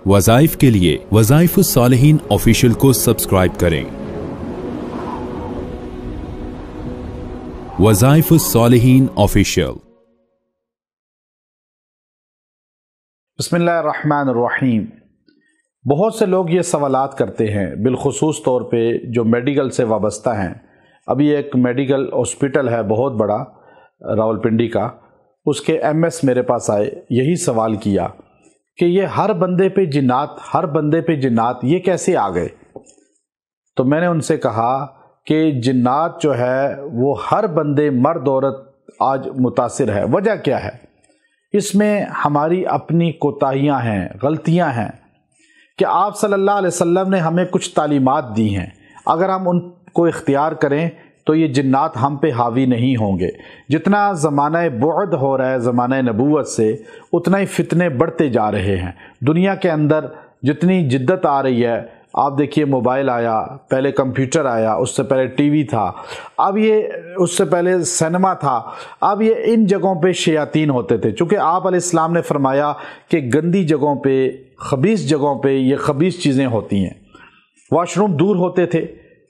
वज़ाइफ के लिए वज़ाइफुस सालिहीन ऑफिशियल को सब्सक्राइब करें। वज़ाइफुस सालिहीन ऑफिशियल। बिस्मिल्लाहिर्रहमानिर्रहीम। बहुत से लोग ये सवालात करते हैं, बिलखुसूस तौर पे जो मेडिकल से वाबस्ता हैं। अभी एक मेडिकल हॉस्पिटल है बहुत बड़ा रावलपिंडी का, उसके एमएस मेरे पास आए, यही सवाल किया कि ये हर बंदे पे जिन्नात ये कैसे आ गए। तो मैंने उनसे कहा कि जिन्नात जो है वो हर बंदे मर्द औरत आज मुतासिर है। वजह क्या है? इसमें हमारी अपनी कोताहियाँ हैं, गलतियाँ हैं कि आप सल्लल्लाहु अलैहि वसल्लम ने हमें कुछ तालीमात दी हैं, अगर हम उनको इख्तियार करें तो ये जिन्नात हम पे हावी नहीं होंगे। जितना ज़माना बुअद हो रहा है ज़माना नबूवत से, उतना ही फितने बढ़ते जा रहे हैं। दुनिया के अंदर जितनी जिद्दत आ रही है, आप देखिए मोबाइल आया, पहले कंप्यूटर आया, उससे पहले टीवी था, अब ये उससे पहले सिनेमा था, अब ये इन जगहों पे शयातीन होते थे। चूँकि आप अलैहिस्सलाम ने फरमाया कि गंदी जगहों पे, खबीस जगहों पे ये खबीस चीज़ें होती हैं। वॉशरूम दूर होते थे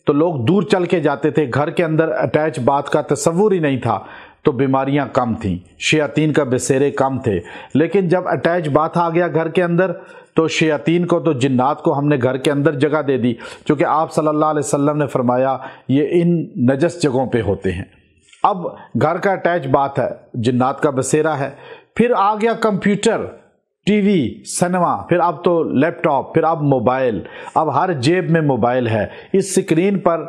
तो लोग दूर चल के जाते थे, घर के अंदर अटैच बात का तसव्वुर ही नहीं था, तो बीमारियां कम थीं, शयातीन का बसेरे कम थे। लेकिन जब अटैच बात आ गया घर के अंदर, तो शयातीन को, तो जिन्नात को हमने घर के अंदर जगह दे दी, क्योंकि आप सल्लल्लाहु अलैहि वसल्लम ने फरमाया ये इन नजस जगहों पे होते हैं। अब घर का अटैच बात है, जिन्नात का बसेरा है। फिर आ गया कंप्यूटर, टीवी, सिनेमा, फिर अब तो लैपटॉप, फिर अब मोबाइल, अब हर जेब में मोबाइल है। इस स्क्रीन पर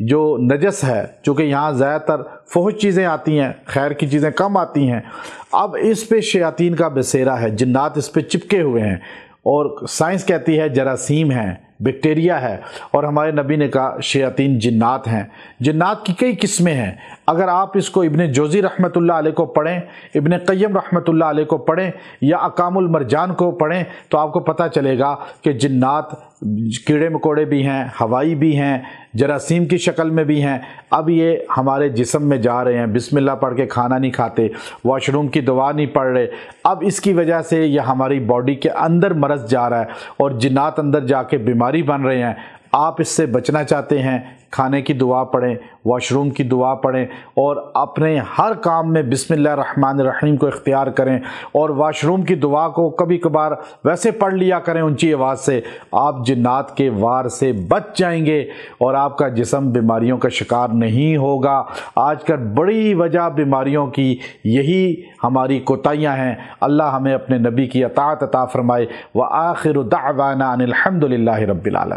जो नजस है, चूँकि यहाँ ज़्यादातर फौज चीज़ें आती हैं, खैर की चीज़ें कम आती हैं, अब इस पे शयातीन का बसेरा है, जिन्नात इस पे चिपके हुए हैं। और साइंस कहती है जरासीम है, बैक्टीरिया है, और हमारे नबी ने कहा शयातीन जिन्नात हैं। जिन्नात की कई किस्में हैं। अगर आप इसको इब्ने जोज़ी रहमतुल्लाह अलैह को पढ़ें, इब्ने क़य्यम रहमतुल्लाह अलैह को पढ़ें, या अकामुल मरजान को पढ़ें, तो आपको पता चलेगा कि जिन्नात कीड़े मकोड़े भी हैं, हवाई भी हैं, जरासीम की शक्ल में भी हैं। अब ये हमारे जिस्म में जा रहे हैं, बिस्मिल्लाह पढ़ के खाना नहीं खाते, वॉशरूम की दुआ नहीं पढ़ रहे। अब इसकी वजह से यह हमारी बॉडी के अंदर मरज़ जा रहा है और जिन्नात अंदर जाके बीमारी बन रहे हैं। आप इससे बचना चाहते हैं, खाने की दुआ पढ़ें, वॉशरूम की दुआ पढ़ें, और अपने हर काम में बिस्मिल्लाहिर्रहमानिर्रहीम को इख्तियार करें। और वॉशरूम की दुआ को कभी कभार वैसे पढ़ लिया करें ऊंची आवाज़ से। आप जिन्नात के वार से बच जाएंगे और आपका जिस्म बीमारियों का शिकार नहीं होगा। आजकल बड़ी वजह बीमारियों की यही हमारी कोताहियाँ हैं। अल्लाह हमें अपने नबी की अताअत अता फरमाए। व आखिरु दअवाना अनिल हम्दुलिल्लाहि रब्बिल आलमीन।